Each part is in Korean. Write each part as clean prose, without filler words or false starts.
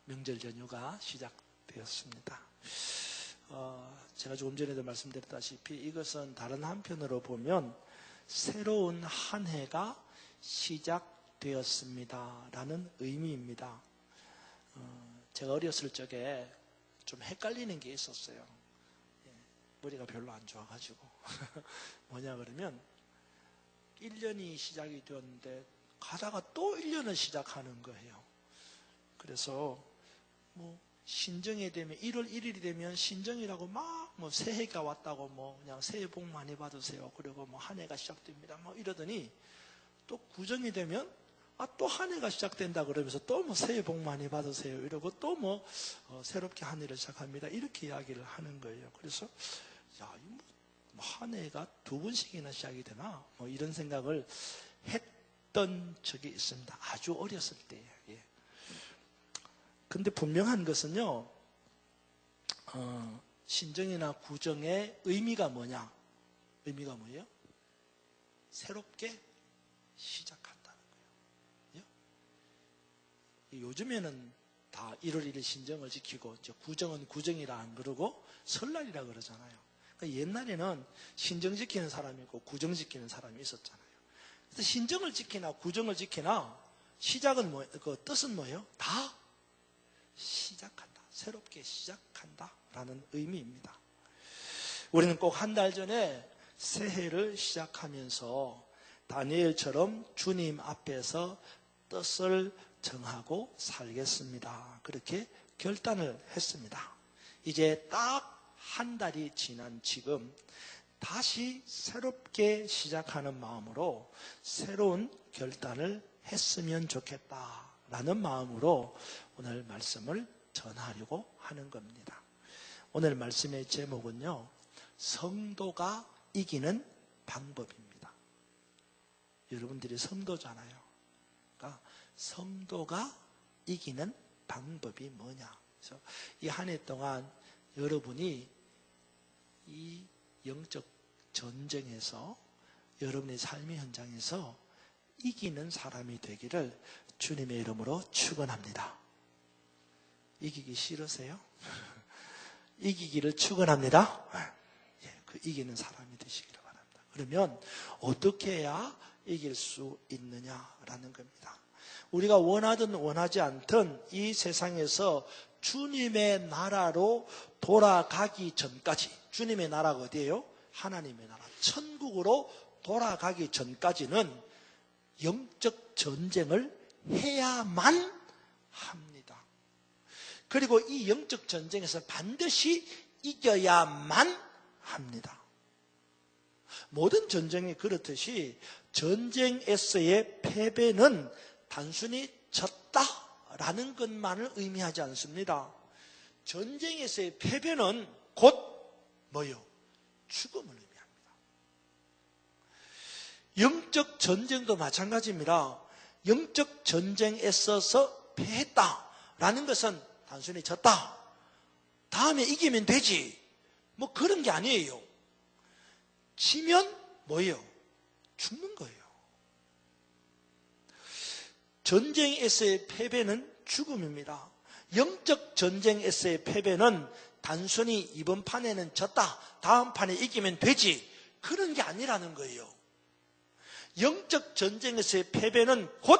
명절 연휴가 시작되었습니다. 제가 조금 전에도 말씀드렸다시피 이것은 다른 한편으로 보면 새로운 한 해가 시작되었습니다 라는 의미입니다. 제가 어렸을 적에 좀 헷갈리는 게 있었어요. 머리가 별로 안 좋아가지고 뭐냐 그러면 1년이 시작이 되었는데 가다가 또 1년을 시작하는 거예요. 그래서 뭐 신정이 되면 1월 1일이 되면 신정이라고 막 뭐 새해가 왔다고 뭐 그냥 새해 복 많이 받으세요. 그리고 뭐 한 해가 시작됩니다. 뭐 이러더니 또 구정이 되면 또 한 해가 시작된다 그러면서 또 뭐 새해 복 많이 받으세요. 이러고 또 뭐 새롭게 한 해를 시작합니다. 이렇게 이야기를 하는 거예요. 그래서 야, 뭐 한 해가 두 번씩이나 시작이 되나? 뭐 이런 생각을 했던 적이 있습니다. 아주 어렸을 때에. 예. 근데 분명한 것은요, 신정이나 구정의 의미가 뭐냐? 의미가 뭐예요? 새롭게 시작한다는 거예요. 예? 요즘에는 다 1월 1일 신정을 지키고, 구정은 구정이라 안 그러고 설날이라 그러잖아요. 그러니까 옛날에는 신정 지키는 사람이 있고 구정 지키는 사람이 있었잖아요. 그래서 신정을 지키나 구정을 지키나 시작은 그 뜻은 뭐예요? 다 시작한다. 새롭게 시작한다. 라는 의미입니다. 우리는 꼭 한 달 전에 새해를 시작하면서 다니엘처럼 주님 앞에서 뜻을 정하고 살겠습니다. 그렇게 결단을 했습니다. 이제 딱 한 달이 지난 지금 다시 새롭게 시작하는 마음으로 새로운 결단을 했으면 좋겠다라는 마음으로 오늘 말씀을 전하려고 하는 겁니다. 오늘 말씀의 제목은요, 성도가 이기는 방법입니다. 여러분들이 성도잖아요. 그러니까 성도가 이기는 방법이 뭐냐. 그래서 이 한 해 동안 여러분이 이 영적 전쟁에서 여러분의 삶의 현장에서 이기는 사람이 되기를 주님의 이름으로 축원합니다. 이기기 싫으세요? 이기기를 축원합니다. 그 이기는 사람이 되시기를 바랍니다. 그러면 어떻게 해야 이길 수 있느냐라는 겁니다. 우리가 원하든 원하지 않든 이 세상에서 주님의 나라로 돌아가기 전까지, 주님의 나라가 어디예요? 하나님의 나라, 천국으로 돌아가기 전까지는 영적 전쟁을 해야만 합니다. 그리고 이 영적 전쟁에서 반드시 이겨야만 합니다. 모든 전쟁이 그렇듯이 전쟁에서의 패배는 단순히 졌다라는 것만을 의미하지 않습니다. 전쟁에서의 패배는 곧 뭐요? 죽음을 의미합니다. 영적 전쟁도 마찬가지입니다. 영적 전쟁에 있어서 패했다라는 것은 단순히 졌다, 다음에 이기면 되지, 뭐 그런 게 아니에요. 지면 뭐예요? 죽는 거예요. 전쟁에서의 패배는 죽음입니다. 영적 전쟁에서의 패배는 단순히 이번 판에는 졌다, 다음 판에 이기면 되지, 그런 게 아니라는 거예요. 영적 전쟁에서의 패배는 곧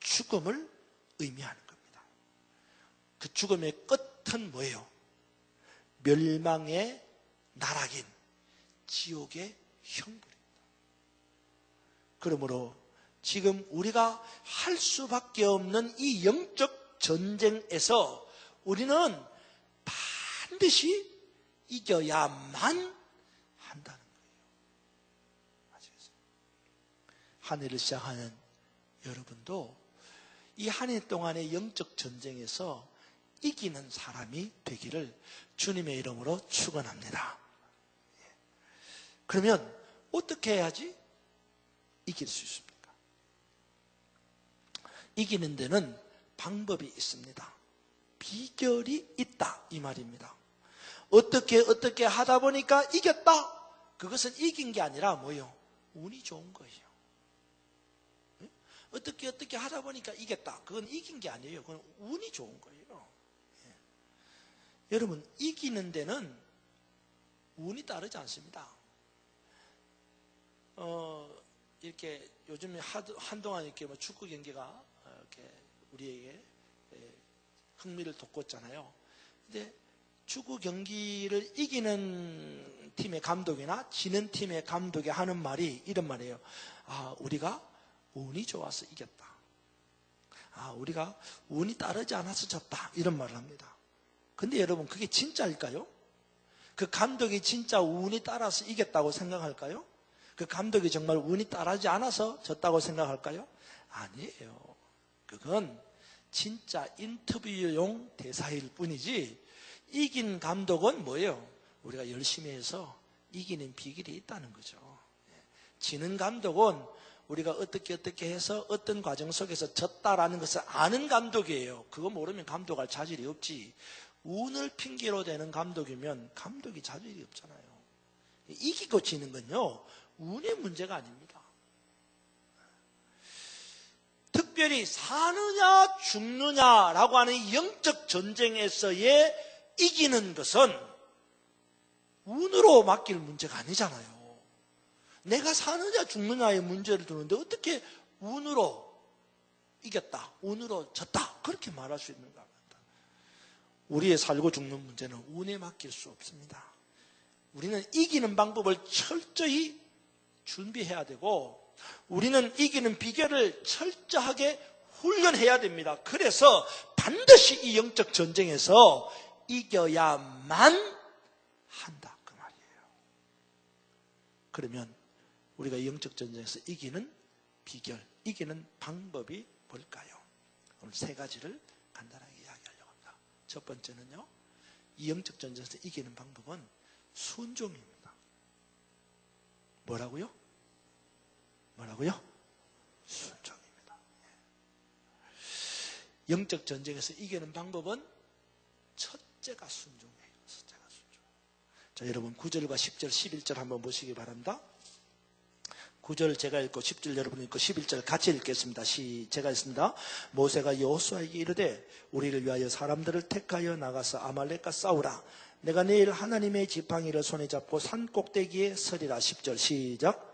죽음을 의미하는 겁니다. 그 죽음의 끝은 뭐예요? 멸망의 나락인 지옥의 형벌입니다. 그러므로 지금 우리가 할 수밖에 없는 이 영적 전쟁에서 우리는 반드시 이겨야만 한다는 거예요. 아시겠어요? 한 해를 시작하는 여러분도 이 한 해 동안의 영적 전쟁에서 이기는 사람이 되기를 주님의 이름으로 축원합니다. 그러면 어떻게 해야지 이길 수 있습니까? 이기는 데는 방법이 있습니다. 비결이 있다 이 말입니다. 어떻게 하다 보니까 이겼다. 그것은 이긴 게 아니라 뭐예요? 운이 좋은 거예요. 어떻게 하다 보니까 이겼다. 그건 이긴 게 아니에요. 그건 운이 좋은 거예요. 여러분, 이기는 데는 운이 따르지 않습니다. 이렇게 요즘에 한동안 이렇게 뭐 축구 경기가 이렇게 우리에게 흥미를 돋궜잖아요. 근데 축구 경기를 이기는 팀의 감독이나 지는 팀의 감독이 하는 말이 이런 말이에요. 우리가 운이 좋아서 이겼다. 우리가 운이 따르지 않아서 졌다. 이런 말을 합니다. 근데 여러분, 그게 진짜일까요? 그 감독이 진짜 운이 따라서 이겼다고 생각할까요? 그 감독이 정말 운이 따르지 않아서 졌다고 생각할까요? 아니에요. 그건 진짜 인터뷰용 대사일 뿐이지, 이긴 감독은 뭐예요? 우리가 열심히 해서 이기는 비결이 있다는 거죠. 지는 감독은 우리가 어떻게 해서 어떤 과정 속에서 졌다라는 것을 아는 감독이에요. 그거 모르면 감독할 자질이 없지. 운을 핑계로 대는 감독이면 감독이 자질이 없잖아요. 이기고 지는 건요, 운의 문제가 아닙니다. 특별히 사느냐 죽느냐라고 하는 영적 전쟁에서의 이기는 것은 운으로 맡길 문제가 아니잖아요. 내가 사느냐 죽느냐의 문제를 두는데 어떻게 운으로 이겼다, 운으로 졌다, 그렇게 말할 수 있는가? 우리의 살고 죽는 문제는 운에 맡길 수 없습니다. 우리는 이기는 방법을 철저히 준비해야 되고, 우리는 이기는 비결을 철저하게 훈련해야 됩니다. 그래서 반드시 이 영적 전쟁에서 이겨야만 한다, 그 말이에요. 그러면 우리가 영적 전쟁에서 이기는 비결, 이기는 방법이 뭘까요? 오늘 세 가지를 간단하게 이야기하려고 합니다. 첫 번째는요, 이 영적 전쟁에서 이기는 방법은 순종입니다. 뭐라고요? 순종입니다. 영적 전쟁에서 이기는 방법은 첫째가 순종이에요. 첫째가 순종. 자, 여러분 9절과 10절, 11절 한번 보시기 바랍니다. 9절 제가 읽고 10절 여러분이 읽고 11절 같이 읽겠습니다. 제가 읽습니다. 모세가 여호수아에게 이르되 우리를 위하여 사람들을 택하여 나가서 아말렉과 싸우라. 내가 내일 하나님의 지팡이를 손에 잡고 산 꼭대기에 서리라. 10절 시작.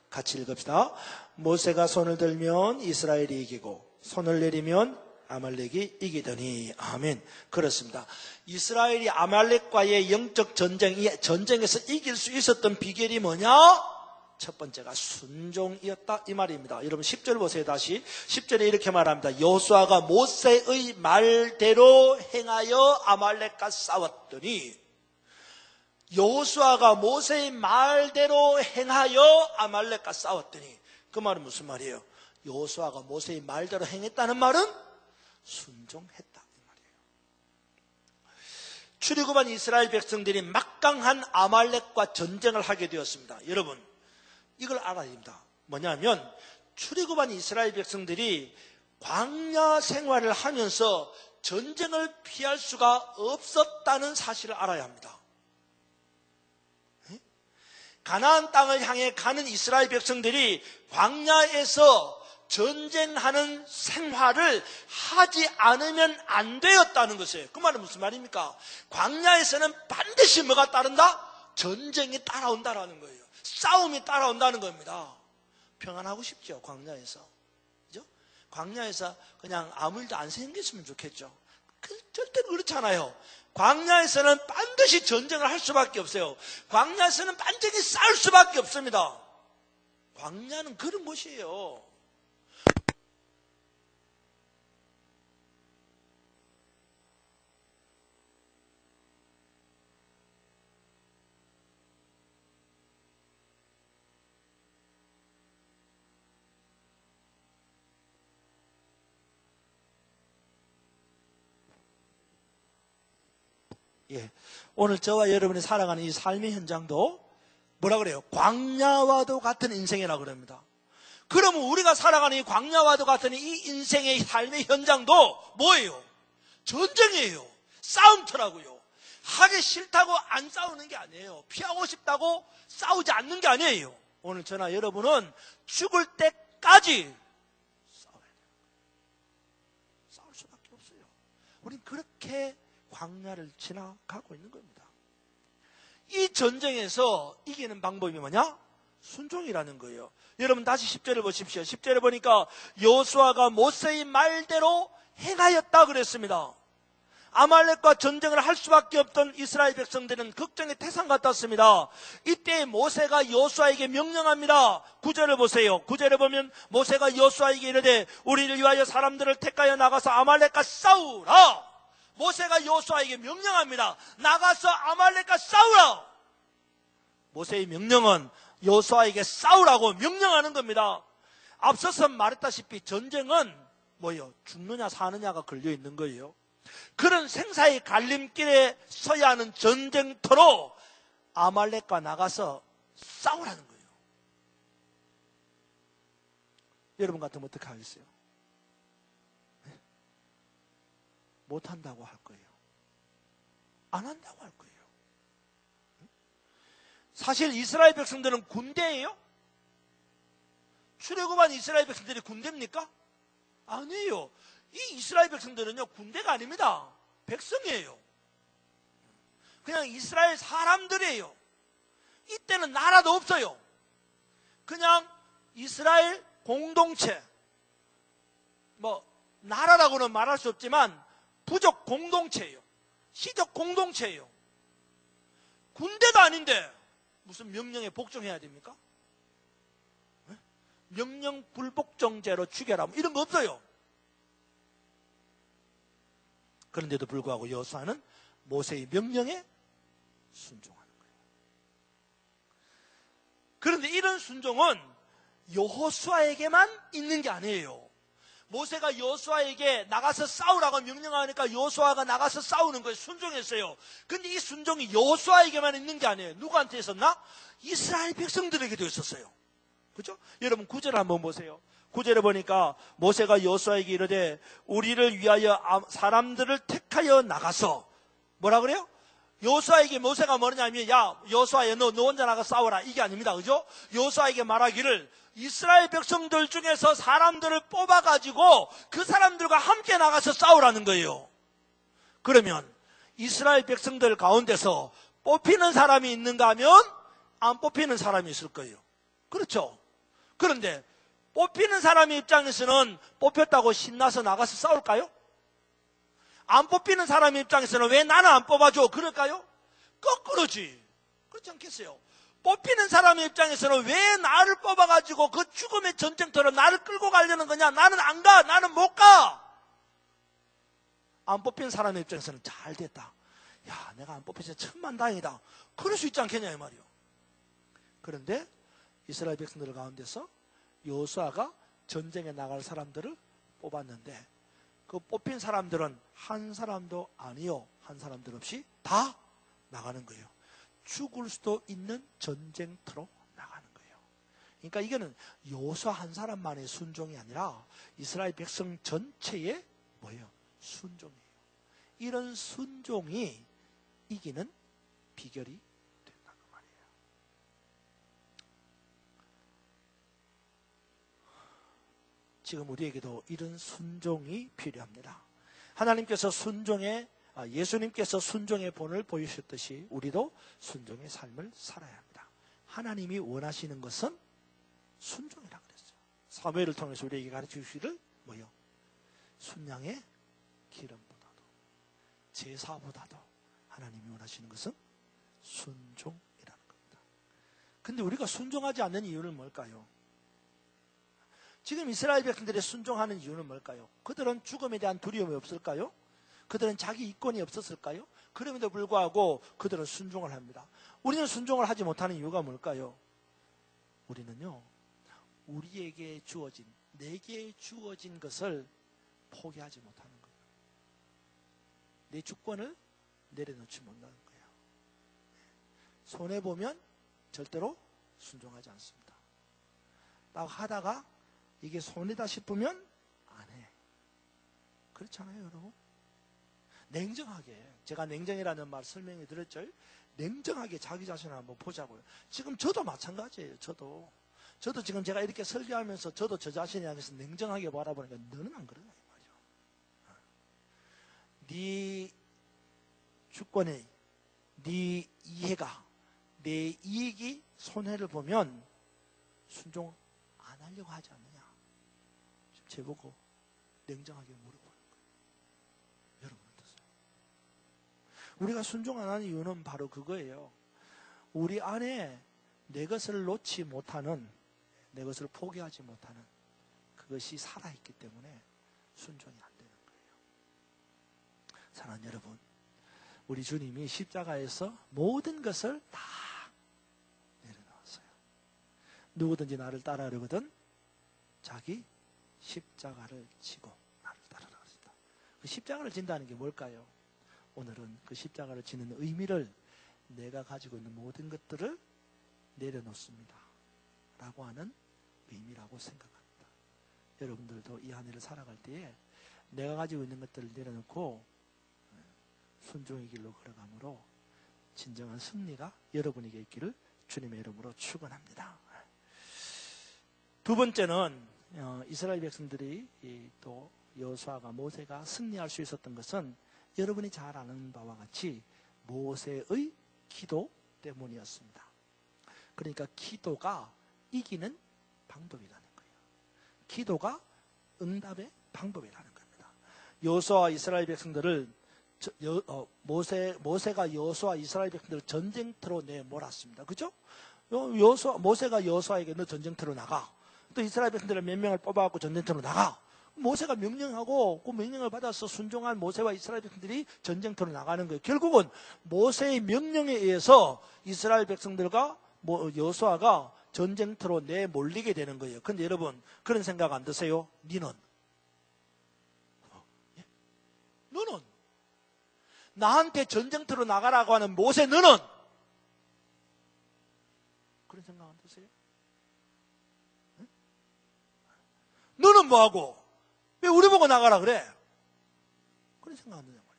같이 읽읍시다. 모세가 손을 들면 이스라엘이 이기고 손을 내리면 아말렉이 이기더니. 아멘. 그렇습니다. 이스라엘이 아말렉과의 영적 전쟁에서 이길 수 있었던 비결이 뭐냐? 첫 번째가 순종이었다, 이 말입니다. 여러분 10절 보세요. 다시 10절에 이렇게 말합니다. 여호수아가 모세의 말대로 행하여 아말렉과 싸웠더니, 여호수아가 모세의 말대로 행하여 아말렉과 싸웠더니, 그 말은 무슨 말이에요? 여호수아가 모세의 말대로 행했다는 말은 순종했다, 이 말이에요. 출애굽한 이스라엘 백성들이 막강한 아말렉과 전쟁을 하게 되었습니다. 여러분, 이걸 알아야 됩니다. 뭐냐면 출애굽한 이스라엘 백성들이 광야 생활을 하면서 전쟁을 피할 수가 없었다는 사실을 알아야 합니다. 가나안 땅을 향해 가는 이스라엘 백성들이 광야에서 전쟁하는 생활을 하지 않으면 안 되었다는 것이에요. 그 말은 무슨 말입니까? 광야에서는 반드시 뭐가 따른다? 전쟁이 따라온다라는 거예요. 싸움이 따라온다는 겁니다. 평안하고 싶죠, 광야에서. 그죠? 광야에서 그냥 아무 일도 안 생겼으면 좋겠죠. 절대로 그렇지 않아요. 광야에서는 반드시 전쟁을 할 수밖에 없어요. 광야에서는 반드시 싸울 수밖에 없습니다. 광야는 그런 곳이에요. 오늘 저와 여러분이 살아가는 이 삶의 현장도 뭐라 그래요? 광야와도 같은 인생이라고 그럽니다. 그러면 우리가 살아가는 이 광야와도 같은 이 인생의 삶의 현장도 뭐예요? 전쟁이에요. 싸움터라고요. 하기 싫다고 안 싸우는 게 아니에요. 피하고 싶다고 싸우지 않는 게 아니에요. 오늘 저나 여러분은 죽을 때까지 싸워야 돼요. 싸울 수밖에 없어요. 우린 그렇게 광야를 지나가고 있는 겁니다. 이 전쟁에서 이기는 방법이 뭐냐? 순종이라는 거예요. 여러분 다시 10절을 보십시오. 10절에 보니까 여호수아가 모세의 말대로 행하였다 그랬습니다. 아말렉과 전쟁을 할 수밖에 없던 이스라엘 백성들은 걱정의 태산 같았습니다. 이때 모세가 여호수아에게 명령합니다. 9절을 보세요. 9절에 보면 모세가 여호수아에게 이르되 우리를 위하여 사람들을 택하여 나가서 아말렉과 싸우라. 모세가 여호수아에게 명령합니다. 나가서 아말렉과 싸우라. 모세의 명령은 여호수아에게 싸우라고 명령하는 겁니다. 앞서서 말했다시피 전쟁은 뭐예요? 죽느냐 사느냐가 걸려 있는 거예요. 그런 생사의 갈림길에 서야 하는 전쟁터로 아말렉과 나가서 싸우라는 거예요. 여러분 같으면 어떻게 하겠어요? 네? 못한다고 할 거예요. 안 한다고 할 거예요. 사실 이스라엘 백성들은 군대예요? 출애굽한 이스라엘 백성들이 군대입니까? 아니에요. 이 이스라엘 백성들은요, 군대가 아닙니다. 백성이에요. 그냥 이스라엘 사람들이에요. 이때는 나라도 없어요. 그냥 이스라엘 공동체, 나라라고는 말할 수 없지만 부족 공동체예요. 시족 공동체예요. 군대도 아닌데 무슨 명령에 복종해야 됩니까? 명령 불복종죄로 죽여라 이런 거 없어요. 그런데도 불구하고 여호수아는 모세의 명령에 순종하는 거예요. 그런데 이런 순종은 여호수아에게만 있는 게 아니에요. 모세가 여호수아에게 나가서 싸우라고 명령하니까 여호수아가 나가서 싸우는 거예요. 순종했어요. 그런데 이 순종이 여호수아에게만 있는 게 아니에요. 누구한테 있었나? 이스라엘 백성들에게도 있었어요. 그렇죠? 여러분 9절 한번 보세요. 9절에 보니까 모세가 여호수아에게 이르되 우리를 위하여 사람들을 택하여 나가서 뭐라 그래요? 여호수아에게 모세가 뭐냐면 야 여호수아야 너 혼자 나가 싸워라 이게 아닙니다. 그죠? 여호수아에게 말하기를 이스라엘 백성들 중에서 사람들을 뽑아가지고 그 사람들과 함께 나가서 싸우라는 거예요. 그러면 이스라엘 백성들 가운데서 뽑히는 사람이 있는가 하면 안 뽑히는 사람이 있을 거예요. 그렇죠? 그런데 뽑히는 사람의 입장에서는 뽑혔다고 신나서 나가서 싸울까요? 안 뽑히는 사람의 입장에서는 왜 나는 안 뽑아줘? 그럴까요? 거꾸로지. 그렇지 않겠어요? 뽑히는 사람의 입장에서는 왜 나를 뽑아가지고 그 죽음의 전쟁터로 나를 끌고 가려는 거냐? 나는 안 가. 나는 못 가. 안 뽑힌 사람의 입장에서는 잘 됐다. 야, 내가 안 뽑혀서 천만다행이다. 그럴 수 있지 않겠냐 이 말이요. 그런데 이스라엘 백성들 가운데서 여호수아가 전쟁에 나갈 사람들을 뽑았는데 그 뽑힌 사람들은 한 사람도 아니요 한 사람들 없이 다 나가는 거예요. 죽을 수도 있는 전쟁터로 나가는 거예요. 그러니까 이거는 여호수아 한 사람만의 순종이 아니라 이스라엘 백성 전체의 뭐예요? 순종이에요. 이런 순종이 이기는 비결이 된다는 말이에요. 지금 우리에게도 이런 순종이 필요합니다. 하나님께서 예수님께서 순종의 본을 보이셨듯이 우리도 순종의 삶을 살아야 합니다. 하나님이 원하시는 것은 순종이라 그랬어요. 사무엘을 통해서 우리에게 가르쳐 주시기를 뭐요? 순양의 기름보다도 제사보다도 하나님이 원하시는 것은 순종이라는 겁니다. 근데 우리가 순종하지 않는 이유는 뭘까요? 지금 이스라엘 백성들이 순종하는 이유는 뭘까요? 그들은 죽음에 대한 두려움이 없을까요? 그들은 자기 이권이 없었을까요? 그럼에도 불구하고 그들은 순종을 합니다. 우리는 순종을 하지 못하는 이유가 뭘까요? 우리는요, 우리에게 주어진, 내게 주어진 것을 포기하지 못하는 거예요. 내 주권을 내려놓지 못하는 거예요. 손해보면 절대로 순종하지 않습니다. 딱 하다가 이게 손해다 싶으면 안 해. 그렇잖아요, 여러분? 냉정하게, 제가 냉정이라는 말 설명해 드렸죠? 냉정하게 자기 자신을 한번 보자고요. 지금 저도 마찬가지예요. 저도 지금 제가 이렇게 설교하면서 저도 저 자신에 대해서 냉정하게 바라보니까 너는 안 그러나 이 말이야. 네 주권에 네 이해가 내 이익이 손해를 보면 순종 안 하려고 하지 않느냐. 지금 제보고 냉정하게 물어보는 거예요. 여러분 어떠세요? 우리가 순종 안 하는 이유는 바로 그거예요. 우리 안에 내 것을 놓지 못하는, 내 것을 포기하지 못하는 그것이 살아있기 때문에 순종이 안 되는 거예요. 사랑하는 여러분, 우리 주님이 십자가에서 모든 것을 다 내려놓았어요. 누구든지 나를 따라하려거든 자기 십자가를 지고 나를 따르라 그랬습니다. 그 십자가를 진다는 게 뭘까요? 오늘은 그 십자가를 지는 의미를 내가 가지고 있는 모든 것들을 내려놓습니다 라고 하는 의미라고 생각합니다. 여러분들도 이 한 해를 살아갈 때에 내가 가지고 있는 것들을 내려놓고 순종의 길로 걸어가므로 진정한 승리가 여러분에게 있기를 주님의 이름으로 축원합니다. 두 번째는 이스라엘 백성들이 또 여호수아가 모세가 승리할 수 있었던 것은 여러분이 잘 아는 바와 같이 모세의 기도 때문이었습니다. 그러니까 기도가 이기는 방법이라는 거예요. 기도가 응답의 방법이라는 겁니다. 여호수아와 이스라엘 백성들을 모세가 여호수아 이스라엘 백성들을 전쟁터로 내몰았습니다. 그죠? 모세가 여호수아에게 너 전쟁터로 나가. 또 이스라엘 백성들을 몇 명을 뽑아갖고 전쟁터로 나가. 모세가 명령하고 그 명령을 받아서 순종한 모세와 이스라엘 백성들이 전쟁터로 나가는 거예요. 결국은 모세의 명령에 의해서 이스라엘 백성들과 여호수아가 전쟁터로 내몰리게 되는 거예요. 그런데 여러분 그런 생각 안 드세요? 너는 나한테 전쟁터로 나가라고 하는 모세 너는 그런 생각 안 드세요? 응? 너는 뭐하고? 왜 우리 보고 나가라 그래? 그런 생각 안 드냐 말이에요.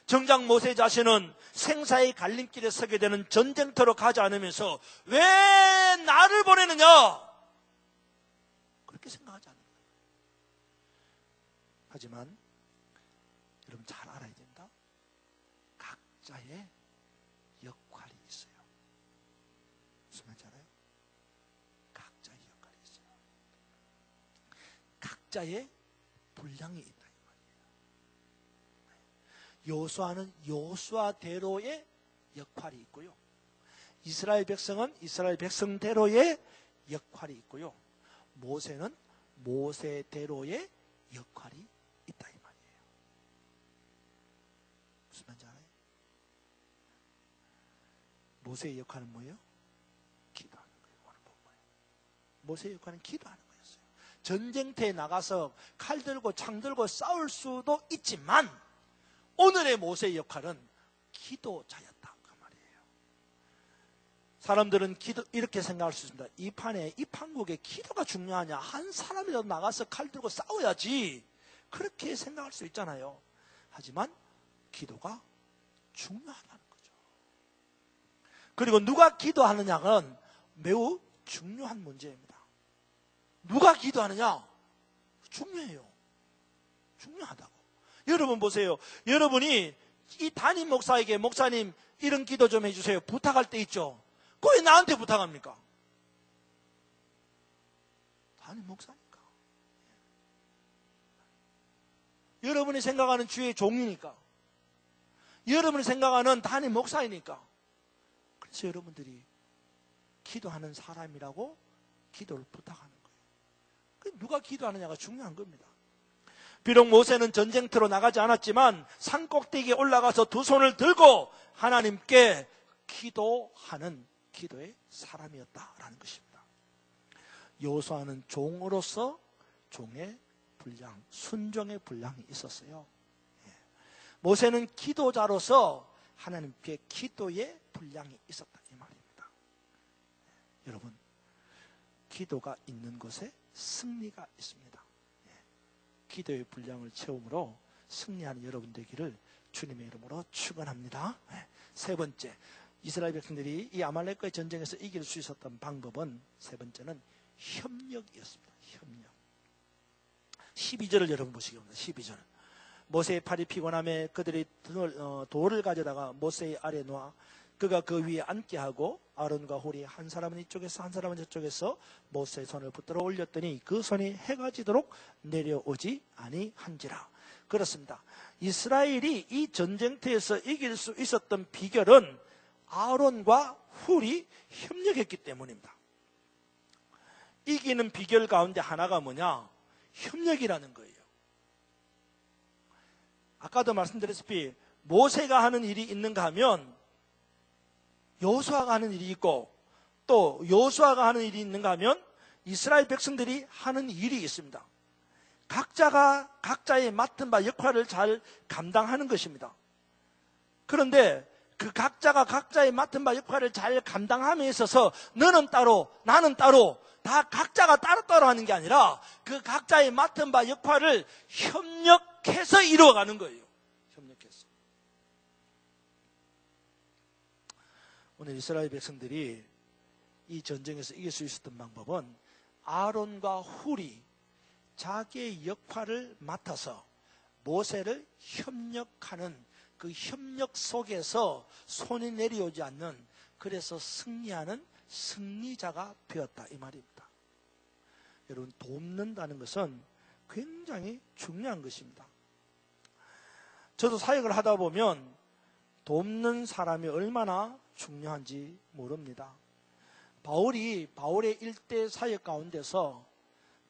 정작 모세 자신은 생사의 갈림길에 서게 되는 전쟁터로 가지 않으면서 왜 나를 보내느냐? 그렇게 생각하지 않는 거예요. 하지만 여러분 잘 알아야 된다. 각자의 역할이 있어요. 무슨 말인지 알아요? 각자의 역할이 있어요. 각자의 분량이 있다 이 말이에요. 여호수아는 여호수아대로의 역할이 있고요. 이스라엘 백성은 이스라엘 백성대로의 역할이 있고요. 모세는 모세대로의 역할이 있다 이 말이에요. 무슨 말인지 알아요? 모세의 역할은 뭐예요? 기도하는 거예요. 오늘 본 거예요. 모세의 역할은 기도하는 거였어요. 전쟁터에 나가서 칼 들고 창 들고 싸울 수도 있지만 오늘의 모세의 역할은 기도자였다 그 말이에요. 사람들은 이렇게 생각할 수 있습니다. 이 판국에 기도가 중요하냐? 한 사람이라도 나가서 칼 들고 싸워야지. 그렇게 생각할 수 있잖아요. 하지만 기도가 중요하다는 거죠. 그리고 누가 기도하느냐는 매우 중요한 문제입니다. 누가 기도하느냐? 중요해요. 중요하다고. 여러분 보세요. 여러분이 이 담임 목사에게 목사님 이런 기도 좀 해주세요. 부탁할 때 있죠. 그거 왜 나한테 부탁합니까? 담임 목사니까. 여러분이 생각하는 주의 종이니까. 여러분이 생각하는 담임 목사이니까. 그래서 여러분들이 기도하는 사람이라고 기도를 부탁하는 거예요. 누가 기도하느냐가 중요한 겁니다. 비록 모세는 전쟁터로 나가지 않았지만 산 꼭대기에 올라가서 두 손을 들고 하나님께 기도하는 기도의 사람이었다라는 것입니다. 여호수아는 종으로서 종의 분량, 순종의 분량이 있었어요. 모세는 기도자로서 하나님께 기도의 분량이 있었다 이 말입니다. 여러분, 기도가 있는 곳에 승리가 있습니다. 기도의 분량을 채움으로 승리하는 여러분 되기를 주님의 이름으로 축원합니다. 세 번째, 이스라엘 백성들이 이 아말렉과의 전쟁에서 이길 수 있었던 방법은 세 번째는 협력이었습니다. 협력. 12절을 여러분 보시기 바랍니다. 12절. 모세의 팔이 피곤함에 그들이 돌을 가져다가 모세의 아래에 놓아 그가 그 위에 앉게 하고 아론과 홀이 한 사람은 이쪽에서 한 사람은 저쪽에서 모세의 손을 붙들어 올렸더니 그 손이 해가 지도록 내려오지 아니한지라. 그렇습니다. 이스라엘이 이 전쟁터에서 이길 수 있었던 비결은 아론과 훌이 협력했기 때문입니다. 이기는 비결 가운데 하나가 뭐냐? 협력이라는 거예요. 아까도 말씀드렸다시피 모세가 하는 일이 있는가 하면 여호수아가 하는 일이 있고, 또 여호수아가 하는 일이 있는가 하면 이스라엘 백성들이 하는 일이 있습니다. 각자가 각자의 맡은 바 역할을 잘 감당하는 것입니다. 그런데 그 각자가 각자의 맡은 바 역할을 잘 감당함에 있어서 너는 따로 나는 따로 다 각자가 따로따로 하는 게 아니라 그 각자의 맡은 바 역할을 협력해서 이루어가는 거예요. 협력해서. 오늘 이스라엘 백성들이 이 전쟁에서 이길 수 있었던 방법은 아론과 훌이 자기의 역할을 맡아서 모세를 협력하는 그 협력 속에서 손이 내려오지 않는, 그래서 승리하는 승리자가 되었다, 이 말입니다. 여러분, 돕는다는 것은 굉장히 중요한 것입니다. 저도 사역을 하다 보면 돕는 사람이 얼마나 중요한지 모릅니다. 바울의 일대 사역 가운데서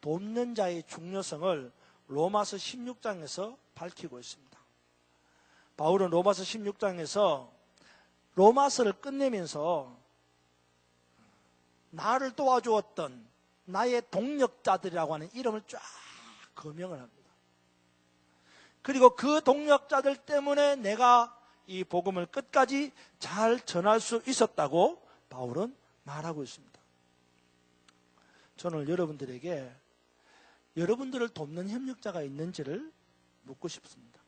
돕는 자의 중요성을 로마서 16장에서 밝히고 있습니다. 바울은 로마서 16장에서 로마서를 끝내면서 나를 도와주었던 나의 동력자들이라고 하는 이름을 쫙 거명을 합니다. 그리고 그 동력자들 때문에 내가 이 복음을 끝까지 잘 전할 수 있었다고 바울은 말하고 있습니다. 저는 여러분들에게 여러분들을 돕는 협력자가 있는지를 묻고 싶습니다.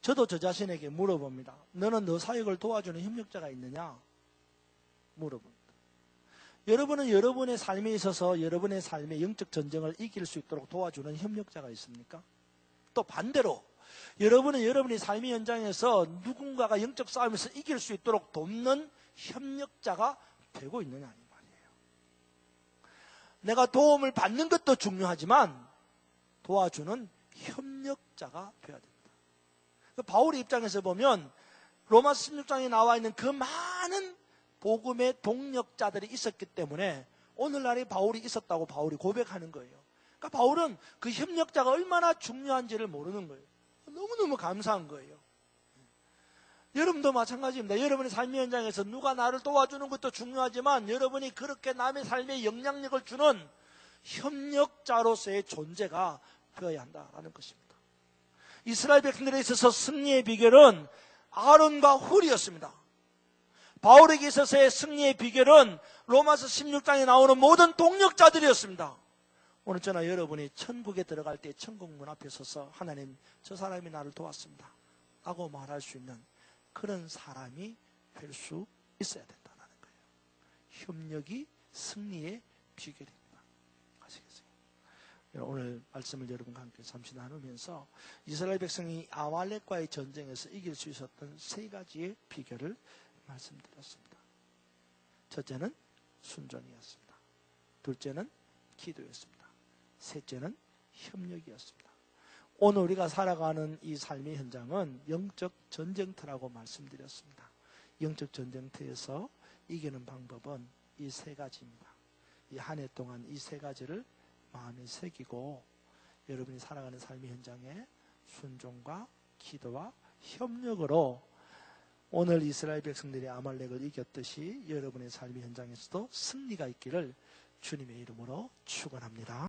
저도 저 자신에게 물어봅니다. 너는 너 사역을 도와주는 협력자가 있느냐? 물어봅니다. 여러분은 여러분의 삶에 있어서 여러분의 삶의 영적 전쟁을 이길 수 있도록 도와주는 협력자가 있습니까? 또 반대로 여러분은 여러분의 삶의 현장에서 누군가가 영적 싸움에서 이길 수 있도록 돕는 협력자가 되고 있느냐, 이 말이에요. 내가 도움을 받는 것도 중요하지만 도와주는 협력자가 되어야 됩니다. 바울의 입장에서 보면 로마서 16장에 나와 있는 그 많은 복음의 동력자들이 있었기 때문에 오늘날에 바울이 있었다고 바울이 고백하는 거예요. 그러니까 바울은 그 협력자가 얼마나 중요한지를 모르는 거예요. 너무너무 감사한 거예요. 여러분도 마찬가지입니다. 여러분의 삶의 현장에서 누가 나를 도와주는 것도 중요하지만 여러분이 그렇게 남의 삶에 영향력을 주는 협력자로서의 존재가 되어야 한다는 것입니다. 이스라엘 백성들에 있어서 승리의 비결은 아론과 훌이었습니다. 바울에게 있어서의 승리의 비결은 로마서 16장에 나오는 모든 동력자들이었습니다. 오늘 저나 여러분이 천국에 들어갈 때 천국 문 앞에 서서 하나님, 저 사람이 나를 도왔습니다 라고 말할 수 있는 그런 사람이 될 수 있어야 된다는 거예요. 협력이 승리의 비결입니다. 아시겠어요? 오늘 말씀을 여러분과 함께 잠시 나누면서 이스라엘 백성이 아말렉과의 전쟁에서 이길 수 있었던 세 가지의 비결을 말씀드렸습니다. 첫째는 순종이었습니다. 둘째는 기도였습니다. 셋째는 협력이었습니다. 오늘 우리가 살아가는 이 삶의 현장은 영적 전쟁터라고 말씀드렸습니다. 영적 전쟁터에서 이기는 방법은 이 세 가지입니다. 이 한 해 동안 이 세 가지를 마음에 새기고 여러분이 살아가는 삶의 현장에 순종과 기도와 협력으로 오늘 이스라엘 백성들이 아말렉을 이겼듯이 여러분의 삶의 현장에서도 승리가 있기를 주님의 이름으로 축원합니다.